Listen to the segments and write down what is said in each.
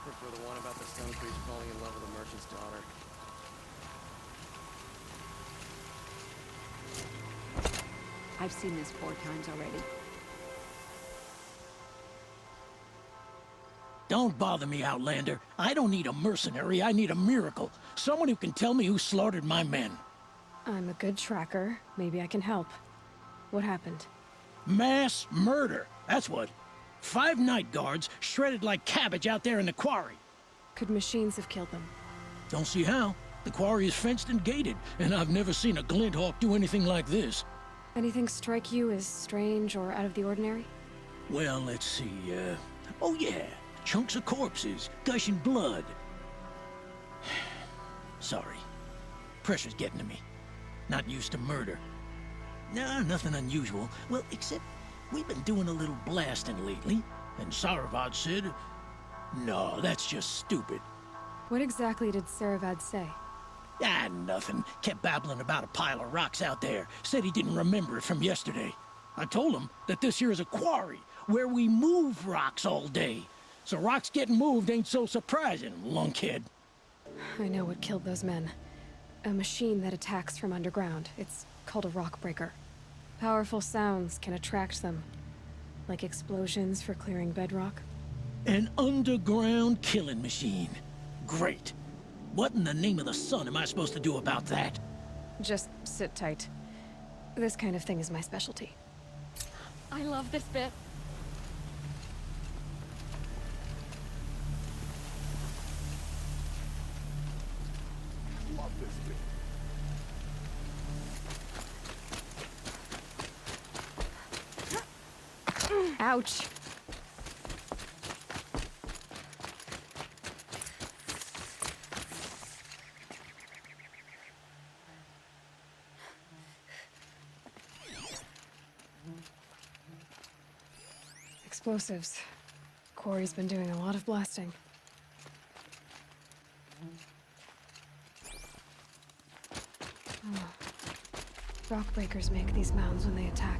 prefer the one about the stone priest falling in love with a merchant's daughter. I've seen this 4 times already. Don't bother me, Outlander. I don't need a mercenary, I need a miracle. Someone who can tell me who slaughtered my men. I'm a good tracker. Maybe I can help. What happened? Mass murder, that's what. 5 night guards shredded like cabbage out there in the quarry. Could machines have killed them? Don't see how. The quarry is fenced and gated, and I've never seen a glint hawk do anything like this. Anything strike you as strange or out of the ordinary? Well, let's see, oh yeah, chunks of corpses, gushing blood. Sorry. Pressure's getting to me. Not used to murder. Nah, nothing unusual. Well, except we've been doing a little blasting lately, and Saravad said, no, that's just stupid. What exactly did Saravad say? Ah, nothing. Kept babbling about a pile of rocks out there. Said he didn't remember it from yesterday. I told him that this here is a quarry, where we move rocks all day. So rocks getting moved ain't so surprising, lunkhead. I know what killed those men. A machine that attacks from underground. It's called a rock breaker. Powerful sounds can attract them. Like explosions for clearing bedrock. An underground killing machine. Great. What in the name of the sun am I supposed to do about that? Just sit tight. This kind of thing is my specialty. I love this bit. Love this bit. Ouch! Explosives. Quarry's been doing a lot of blasting. Oh. Rock breakers make these mounds when they attack.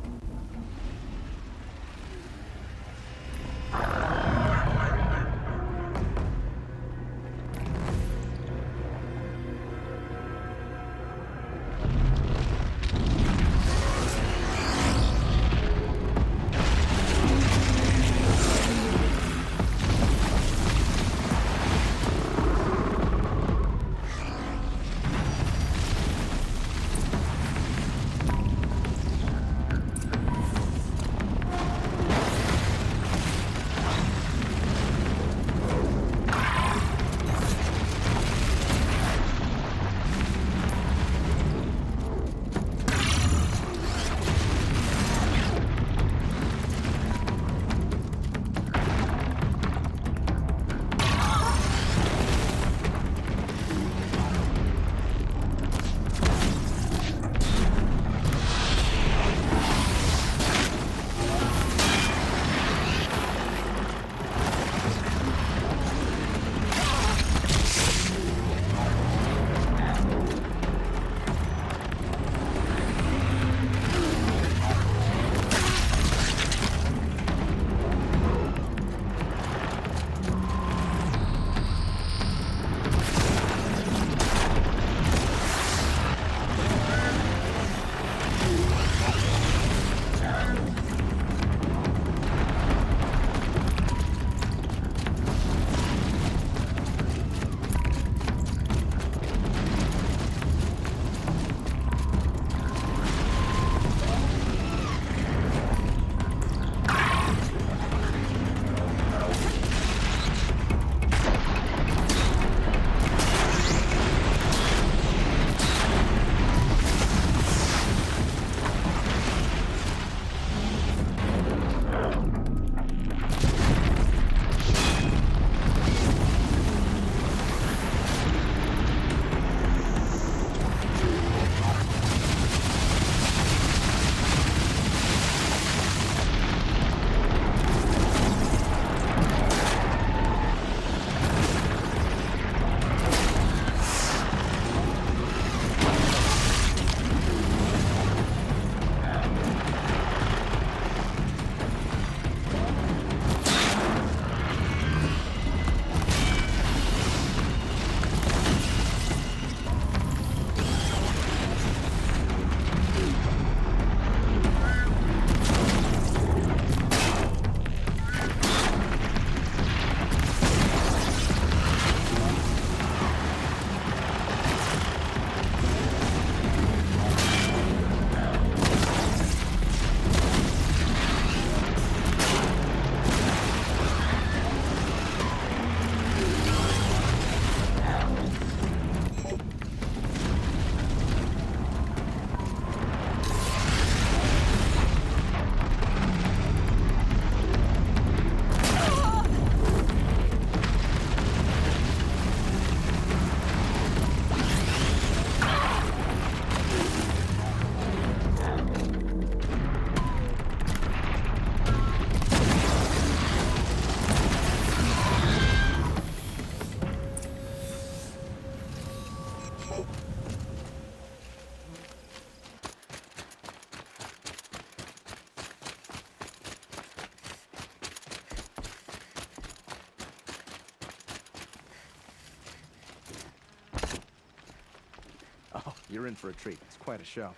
You're in for a treat. It's quite a show.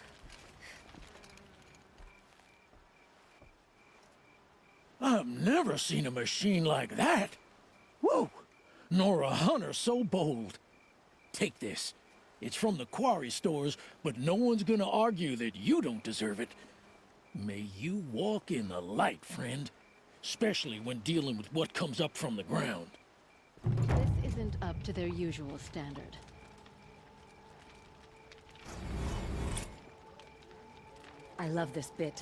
I've never seen a machine like that. Whoa! Nor a hunter so bold. Take this. It's from the quarry stores, but no one's gonna argue that you don't deserve it. May you walk in the light, friend. Especially when dealing with what comes up from the ground. This isn't up to their usual standard. I love this bit.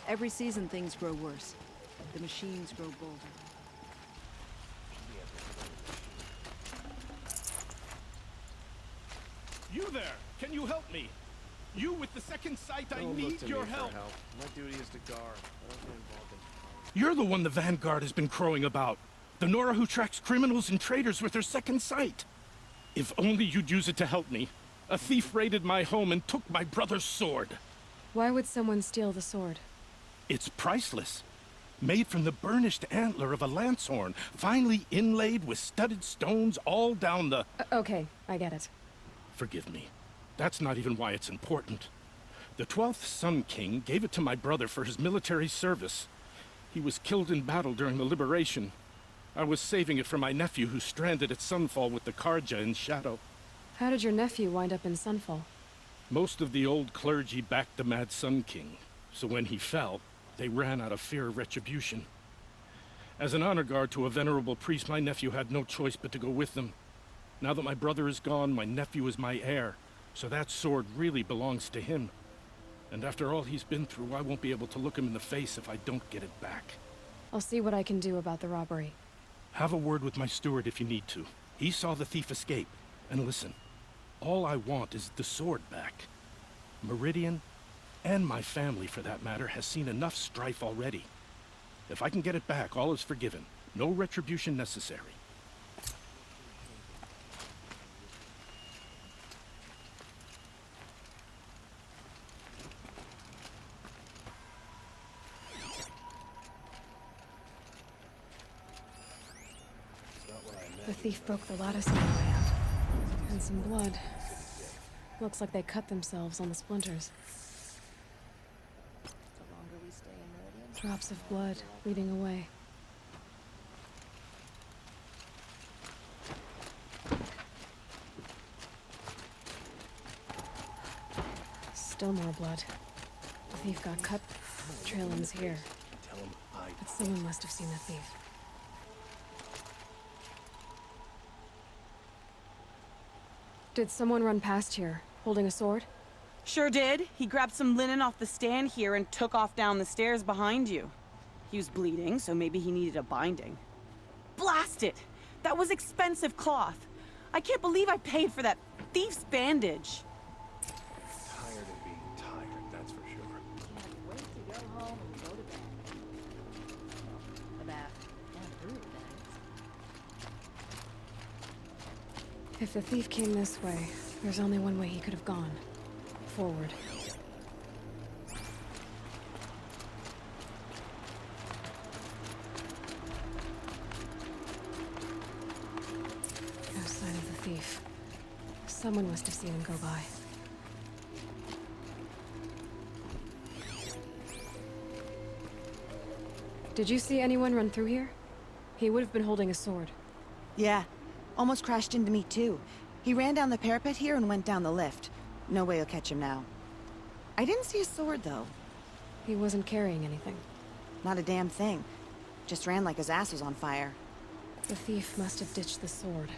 Every season things grow worse. The machines grow bolder. You there! Can you help me? You with the second sight, I Don't look need to your me for help. My duty is to guard. I don't get involved in... You're the one the Vanguard has been crowing about. The Nora who tracks criminals and traitors with her second sight. If only you'd use it to help me. A thief raided my home and took my brother's sword. Why would someone steal the sword? It's priceless. Made from the burnished antler of a lancehorn, finely inlaid with studded stones all down the... Okay, I get it. Forgive me. That's not even why it's important. The 12th Sun King gave it to my brother for his military service. He was killed in battle during the Liberation. I was saving it for my nephew who's stranded at Sunfall with the Karja in Shadow. How did your nephew wind up in Sunfall? Most of the old clergy backed the Mad Sun King, so when he fell, they ran out of fear of retribution. As an honor guard to a venerable priest, my nephew had no choice but to go with them. Now that my brother is gone, my nephew is my heir, so that sword really belongs to him. And after all he's been through, I won't be able to look him in the face if I don't get it back. I'll see what I can do about the robbery. Have a word with my steward if you need to. He saw the thief escape. And listen, all I want is the sword back. Meridian, and my family for that matter, has seen enough strife already. If I can get it back, all is forgiven. No retribution necessary. The thief broke the lattice on the way out. And some blood. Looks like they cut themselves on the splinters. Drops of blood leading away. Still more blood. The thief got cut. Trailing's here. But someone must have seen the thief. Did someone run past here, holding a sword? Sure did. He grabbed some linen off the stand here and took off down the stairs behind you. He was bleeding, so maybe he needed a binding. Blast it! That was expensive cloth. I can't believe I paid for that thief's bandage. Tired of being tired, that's for sure. Can't wait to go home and go to bed. The bath and brew bags. If the thief came this way, there's only one way he could have gone. Forward. No sign of the thief. Someone must have seen him go by. Did you see anyone run through here? He would have been holding a sword. Yeah. Almost crashed into me, too. He ran down the parapet here and went down the lift. No way you'll catch him now. I didn't see a sword, though. He wasn't carrying anything. Not a damn thing. Just ran like his ass was on fire. The thief must have ditched the sword.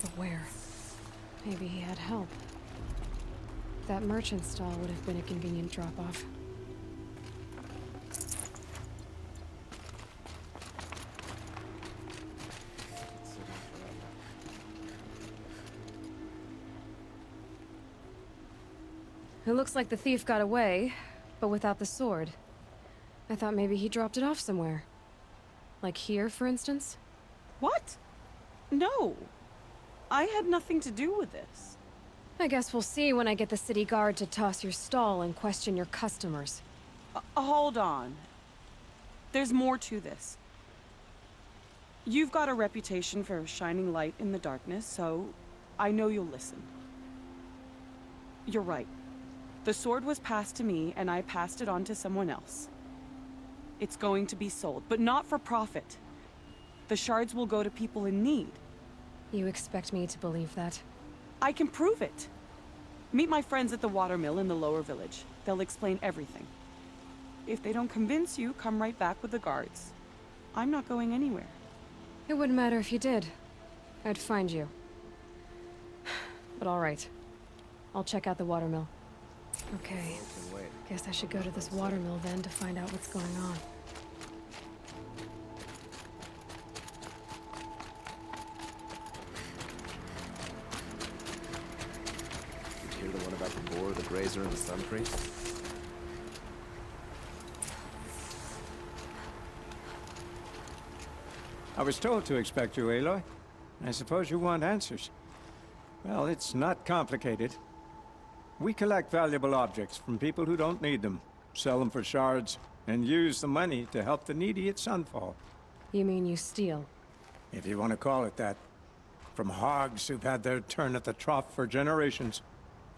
But where? Maybe he had help. That merchant stall would have been a convenient drop-off. It looks like the thief got away, but without the sword. I thought maybe he dropped it off somewhere. Like here, for instance? What? No. I had nothing to do with this. I guess we'll see when I get the city guard to toss your stall and question your customers. Hold on. There's more to this. You've got a reputation for shining light in the darkness, so I know you'll listen. You're right. The sword was passed to me, and I passed it on to someone else. It's going to be sold, but not for profit. The shards will go to people in need. You expect me to believe that? I can prove it. Meet my friends at the watermill in the lower village. They'll explain everything. If they don't convince you, come right back with the guards. I'm not going anywhere. It wouldn't matter if you did. I'd find you. But all right. I'll check out the watermill. Okay. Guess I should go to this watermill then to find out what's going on. Did you hear the one about the boar, the grazer, and the sun priest? I was told to expect you, Aloy. I suppose you want answers. Well, it's not complicated. We collect valuable objects from people who don't need them, sell them for shards, and use the money to help the needy at Sunfall. You mean you steal? If you want to call it that. From hogs who've had their turn at the trough for generations.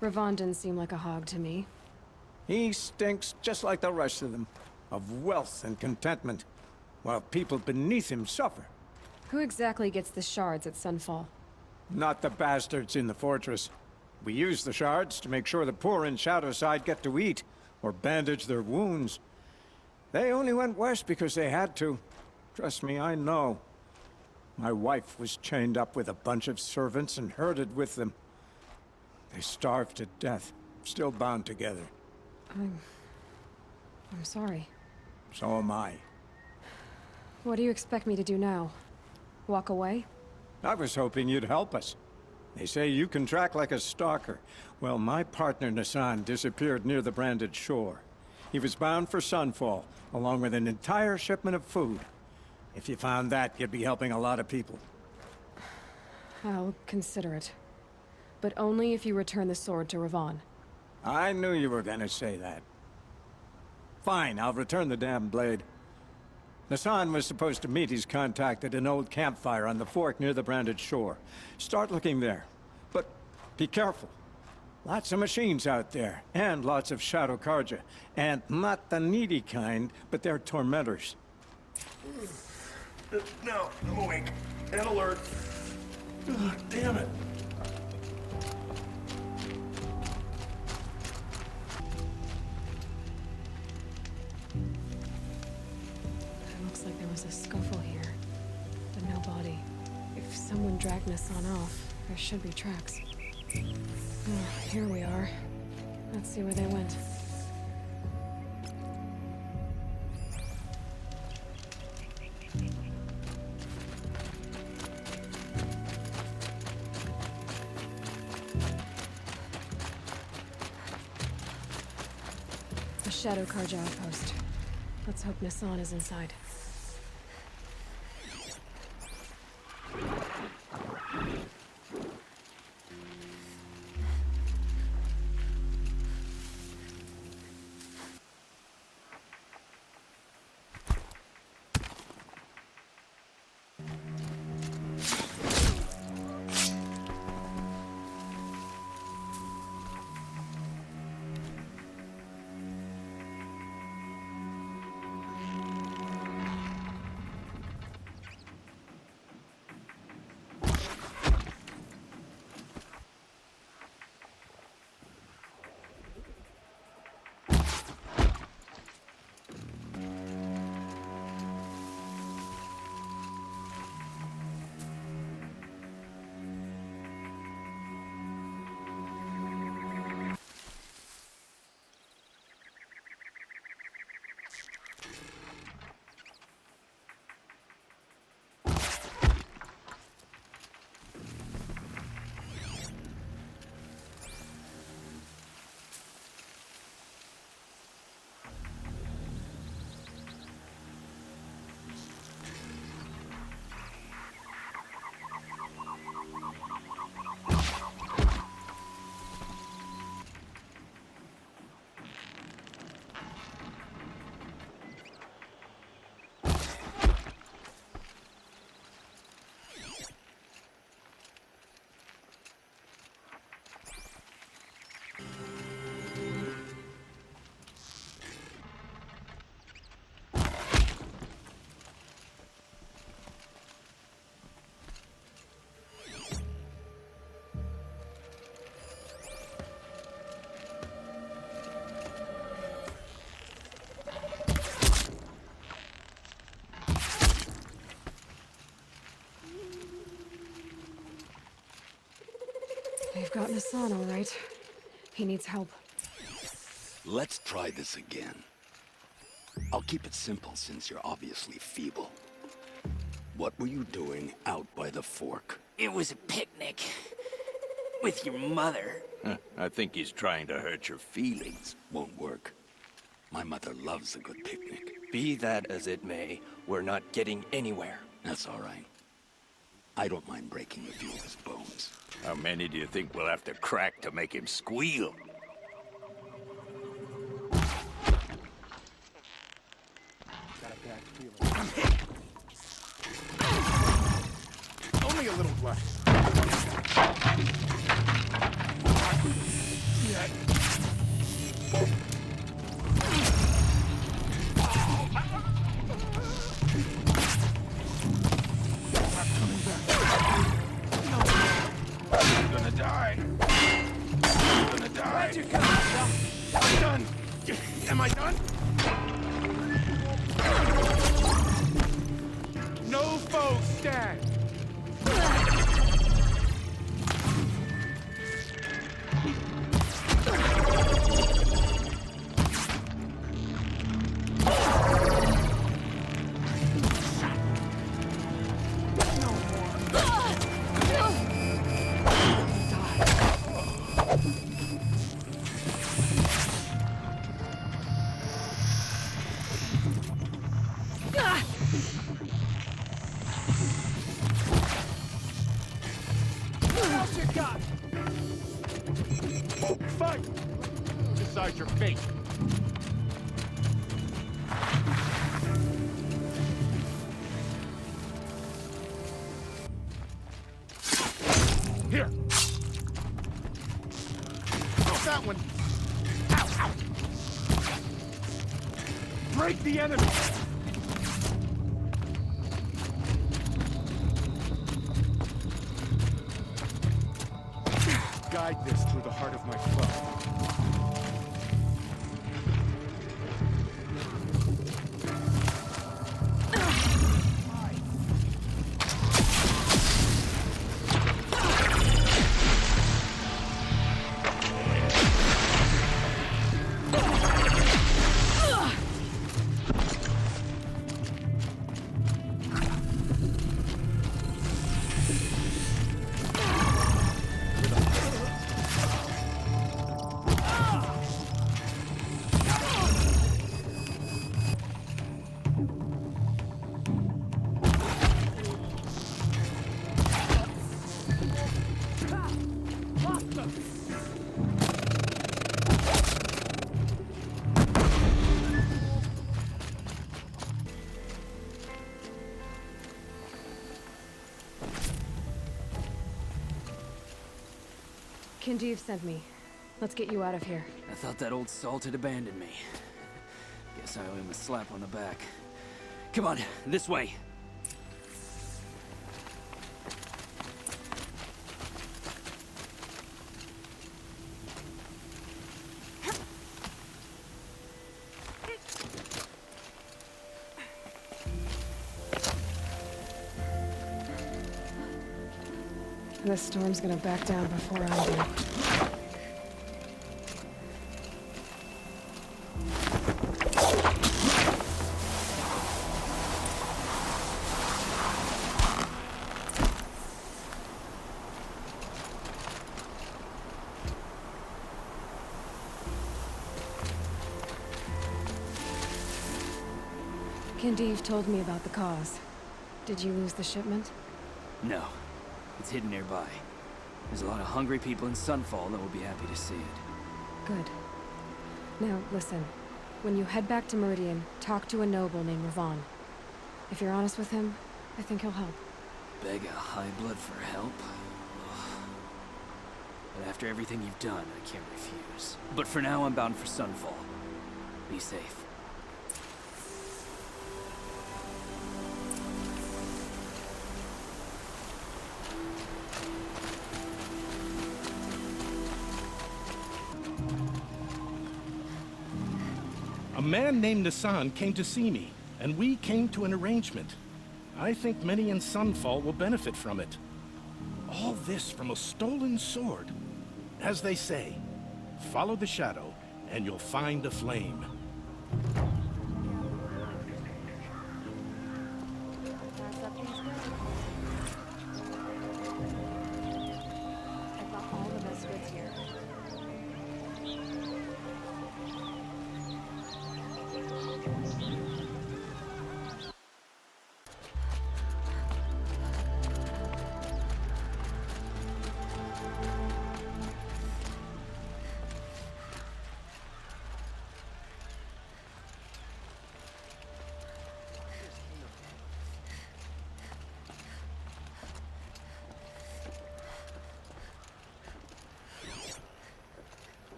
Ravon didn't seem like a hog to me. He stinks just like the rest of them, of wealth and contentment, while people beneath him suffer. Who exactly gets the shards at Sunfall? Not the bastards in the fortress. We use the shards to make sure the poor in Shadowside get to eat, or bandage their wounds. They only went west because they had to. Trust me, I know. My wife was chained up with a bunch of servants and herded with them. They starved to death, still bound together. I'm sorry. So am I. What do you expect me to do now? Walk away? I was hoping you'd help us. They say you can track like a stalker. Well, my partner Nassan disappeared near the branded shore. He was bound for Sunfall, along with an entire shipment of food. If you found that, you'd be helping a lot of people. I'll consider it. But only if you return the sword to Ravon. I knew you were gonna say that. Fine, I'll return the damn blade. Nassan was supposed to meet his contact at an old campfire on the fork near the branded shore. Start looking there. But be careful. Lots of machines out there, and lots of Shadow Karja. And not the needy kind, but they're tormentors. No, I'm awake. And alert. Ugh, damn it. It looks like there was a scuffle here. But no body. If someone dragged Nassan off, there should be tracks. Oh, here we are. Let's see where they went. The Shadow Karja outpost. Let's hope Nassan is inside. We've got Nassan, all right. He needs help. Let's try this again. I'll keep it simple since you're obviously feeble. What were you doing out by the fork? It was a picnic. With your mother. I think he's trying to hurt your feelings. Won't work. My mother loves a good picnic. Be that as it may, we're not getting anywhere. That's all right. I don't mind breaking a few of his bones. How many do you think we'll have to crack to make him squeal? Only a little blood. I'm gonna die. I'm gonna die. I'm done. Am I done? No foe stand. Fight! Decide your fate. Here. Oh, that one. Ow, ow. Break the enemy. Guide this through the heart of my foe. Kinjeev sent me. Let's get you out of here. I thought that old salt had abandoned me. Guess I owe him a slap on the back. Come on, this way. This storm's gonna back down before I do. Kinjeev told me about the cause. Did you lose the shipment? No. It's hidden nearby. There's a lot of hungry people in Sunfall that will be happy to see it. Good. Now, listen. When you head back to Meridian, talk to a noble named Ravon. If you're honest with him, I think he'll help. Beg a high blood for help? But after everything you've done, I can't refuse. But for now, I'm bound for Sunfall. Be safe. A man named Nassan came to see me, and we came to an arrangement. I think many in Sunfall will benefit from it. All this from a stolen sword. As they say, follow the shadow and you'll find a flame. Pass up these goods. I bought all the best goods here.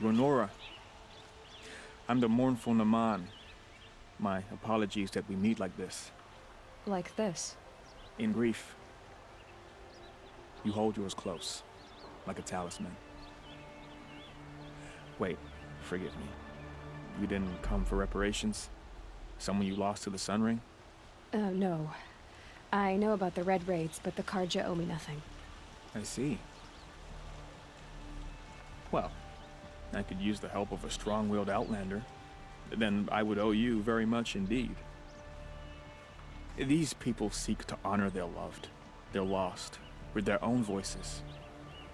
Lenora, I'm the mournful Naman. My apologies that we meet like this. Like this. In grief. You hold yours close, like a talisman. Wait, forgive me. You didn't come for reparations? Someone you lost to the Sun Ring? No. I know about the Red Raids, but the Karja owe me nothing. I see. Well, I could use the help of a strong-willed outlander. Then I would owe you very much indeed. These people seek to honor their loved, their lost, with their own voices,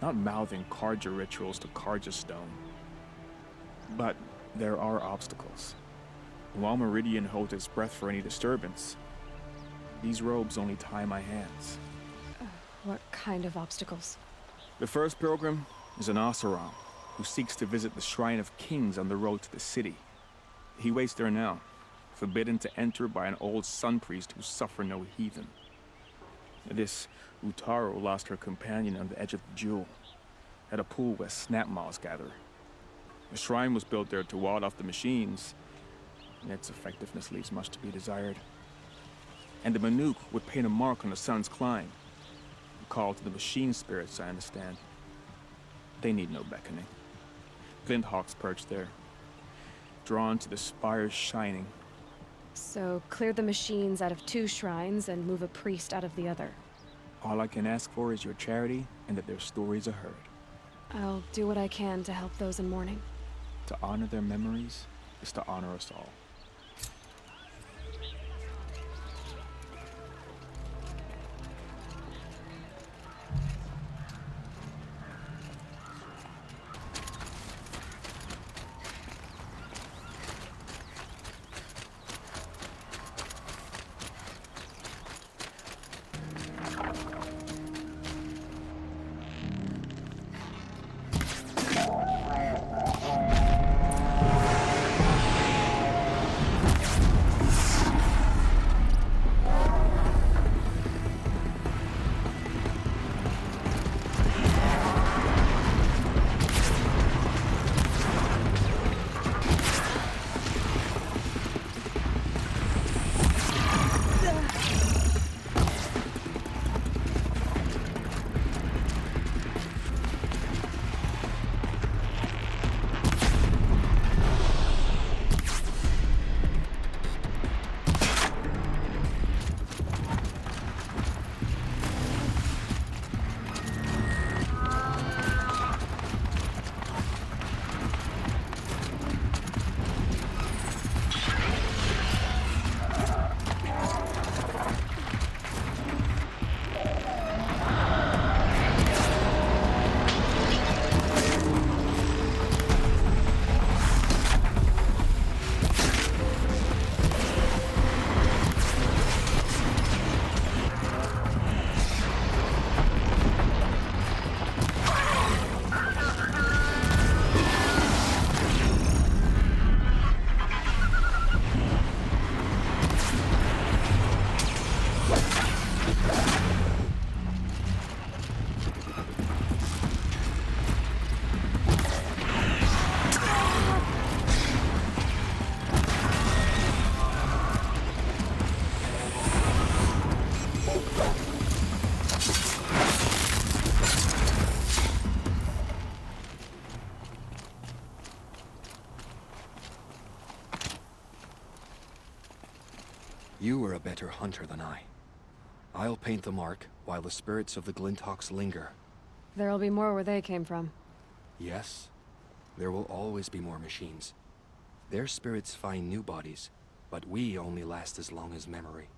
not mouthing Karja rituals to Karja stone. But there are obstacles. While Meridian holds its breath for any disturbance, these robes only tie my hands. What kind of obstacles? The first pilgrim is an Oseram, who seeks to visit the Shrine of Kings on the road to the city. He waits there now, forbidden to enter by an old sun priest who suffer no heathen. This Utaro lost her companion on the edge of the Jewel, at a pool where snap moths gather. The shrine was built there to ward off the machines, and its effectiveness leaves much to be desired. And the Manuk would paint a mark on the sun's climb, a call to the machine spirits, I understand. They need no beckoning. Glinthawks perch there, drawn to the spires shining. So, clear the machines out of 2 shrines and move a priest out of the other. All I can ask for is your charity and that their stories are heard. I'll do what I can to help those in mourning. To honor their memories is to honor us all. You are a better hunter than I. I'll paint the mark while the spirits of the Glinthawks linger. There'll be more where they came from. Yes, there will always be more machines. Their spirits find new bodies, but we only last as long as memory.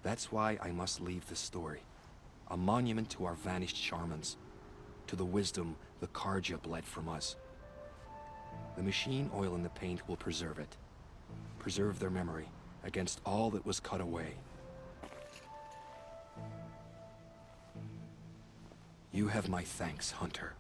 That's why I must leave this story. A monument to our vanished shamans, to the wisdom the Karja bled from us. The machine oil in the paint will preserve it. Preserve their memory against all that was cut away. You have my thanks, Hunter.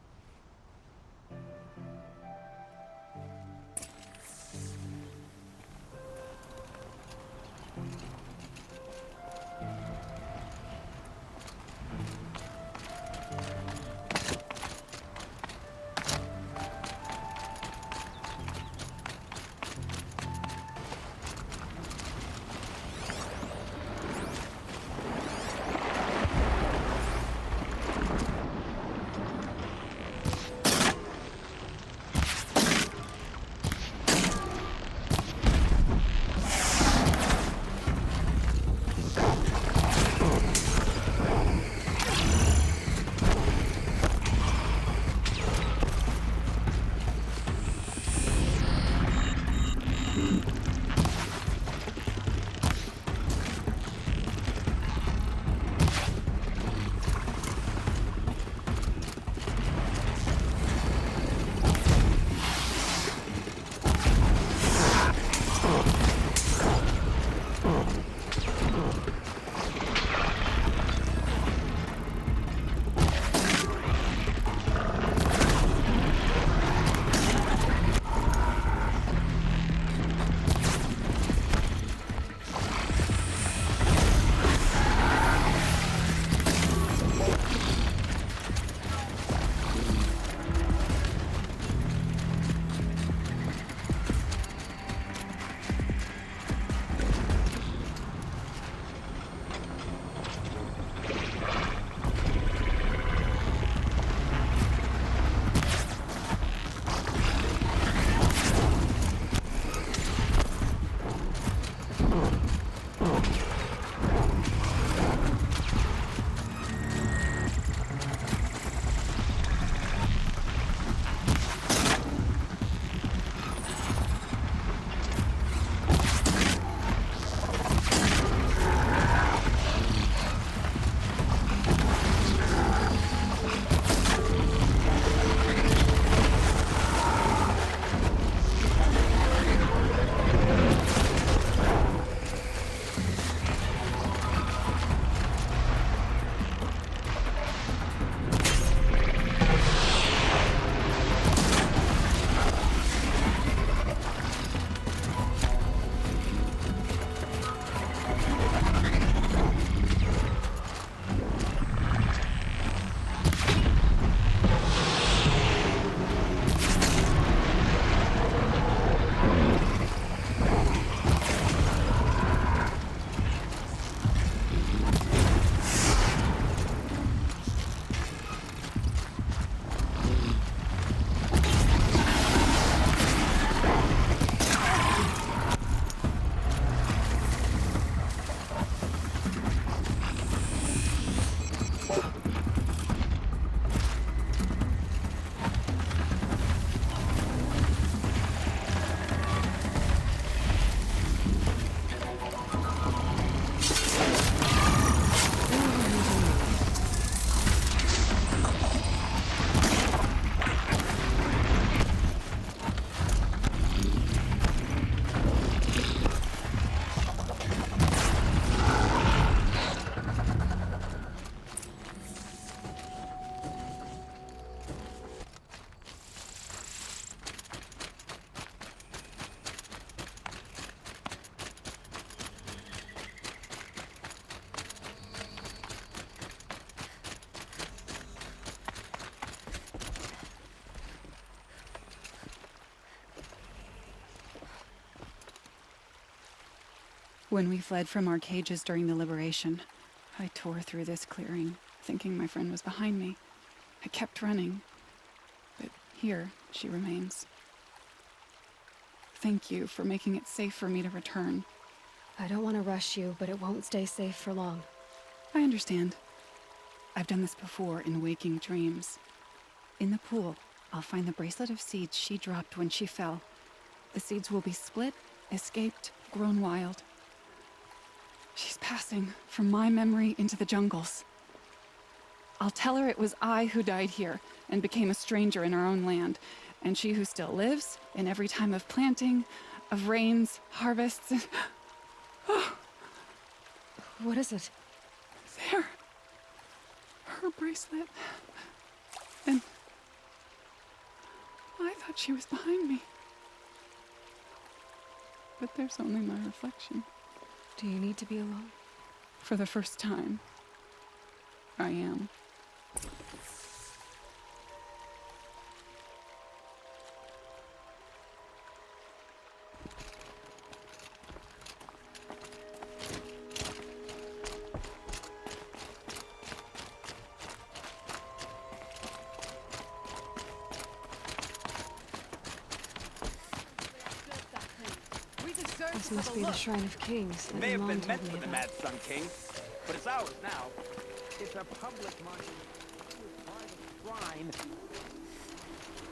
When we fled from our cages during the liberation, I tore through this clearing, thinking my friend was behind me. I kept running, but here she remains. Thank you for making it safe for me to return. I don't want to rush you, but it won't stay safe for long. I understand. I've done this before in waking dreams. In the pool, I'll find the bracelet of seeds she dropped when she fell. The seeds will be split, escaped, grown wild. She's passing from my memory into the jungles. I'll tell her it was I who died here and became a stranger in our own land, and she who still lives in every time of planting, of rains, harvests, and... What is it? There. Her bracelet. And I thought she was behind me. But there's only my reflection. Do you need to be alone? For the first time, I am. This must be the Shrine of Kings that May have Mom been told meant me for the about. Mad Sun King, but it's ours now. It's a public monument. Shrine.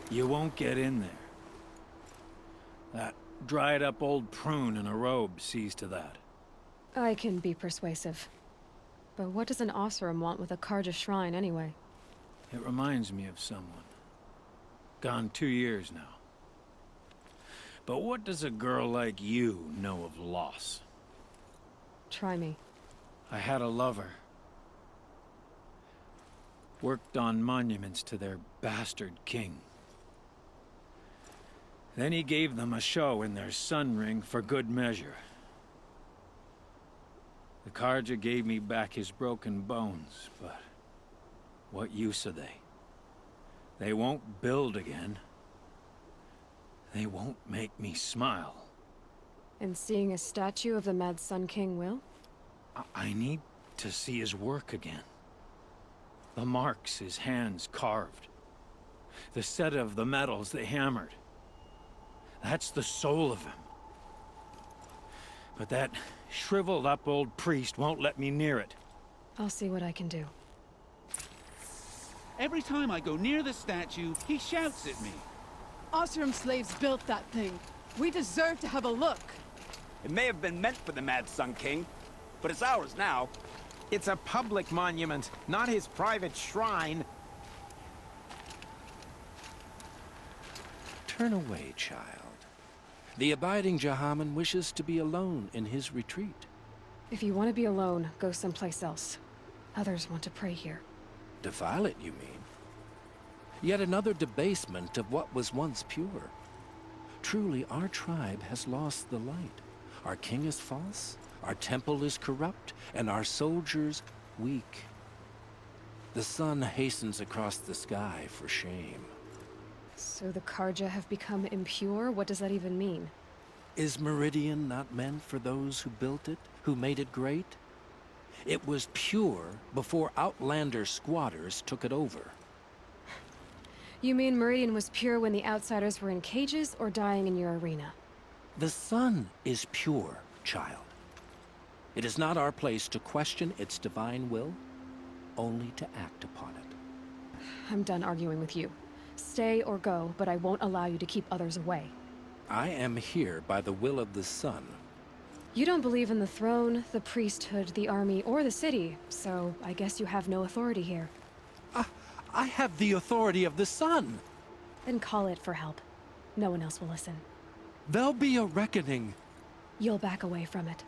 You won't get in there. That dried-up old prune in a robe sees to that. I can be persuasive. But what does an Oseram want with a Karja shrine, anyway? It reminds me of someone. Gone 2 years now. But what does a girl like you know of loss? Try me. I had a lover. Worked on monuments to their bastard king. Then he gave them a show in their sun ring for good measure. The Karja gave me back his broken bones, but what use are they? They won't build again. They won't make me smile. And seeing a statue of the Mad Sun King will? I need to see his work again. The marks his hands carved. The set of the metals they hammered. That's the soul of him. But that shriveled up old priest won't let me near it. I'll see what I can do. Every time I go near the statue, he shouts at me. Oseram slaves built that thing. We deserve to have a look. It may have been meant for the Mad Sun King, but it's ours now. It's a public monument, not his private shrine. Turn away, child. The abiding Jahaman wishes to be alone in his retreat. If you want to be alone, go someplace else. Others want to pray here. Defile it, you mean? Yet another debasement of what was once pure. Truly, our tribe has lost the light. Our king is false, our temple is corrupt, and our soldiers weak. The sun hastens across the sky for shame. So the Karja have become impure? What does that even mean? Is Meridian not meant for those who built it, who made it great? It was pure before outlander squatters took it over. You mean Meridian was pure when the outsiders were in cages or dying in your arena? The sun is pure, child. It is not our place to question its divine will, only to act upon it. I'm done arguing with you. Stay or go, but I won't allow you to keep others away. I am here by the will of the sun. You don't believe in the throne, the priesthood, the army, or the city, so I guess you have no authority here. I have the authority of the sun. Then call it for help. No one else will listen. There'll be a reckoning. You'll back away from it.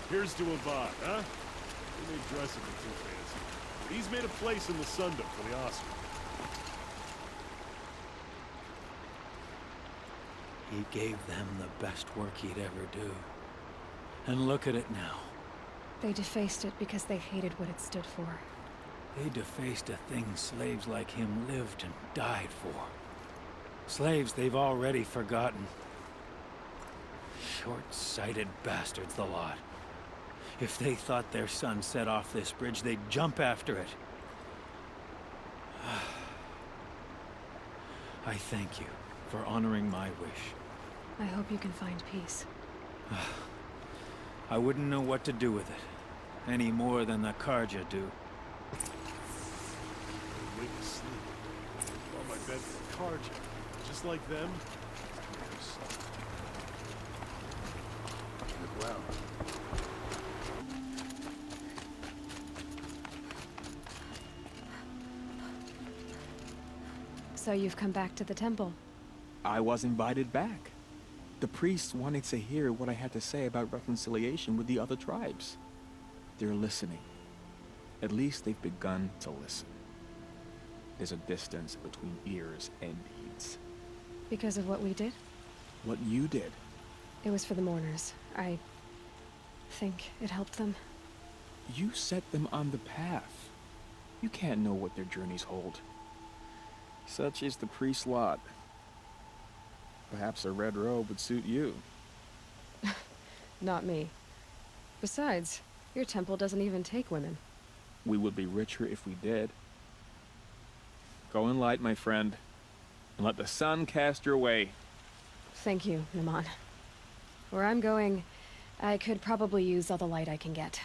Here's to Avad, huh? He may dress him too fancy, but he's made a place in the Sundom for the Oscar. He gave them the best work he'd ever do. And look at it now. They defaced it because they hated what it stood for. They defaced a thing slaves like him lived and died for. Slaves they've already forgotten. Short-sighted bastards, the lot. If they thought their son set off this bridge, they'd jump after it. I thank you for honoring my wish. I hope you can find peace. I wouldn't know what to do with it, any more than the Karja do. Wait to sleep. On my bed for Karja. Just like them. Look well. So you've come back to the temple. I was invited back. The priests wanted to hear what I had to say about reconciliation with the other tribes. They're listening. At least they've begun to listen. There's a distance between ears and deeds. Because of what we did? What you did. It was for the mourners. I think it helped them. You set them on the path. You can't know what their journeys hold. Such is the priest's lot. Perhaps a red robe would suit you. Not me. Besides, your temple doesn't even take women. We would be richer if we did. Go in light, my friend, and let the sun cast your way. Thank you, Naman. Where I'm going, I could probably use all the light I can get.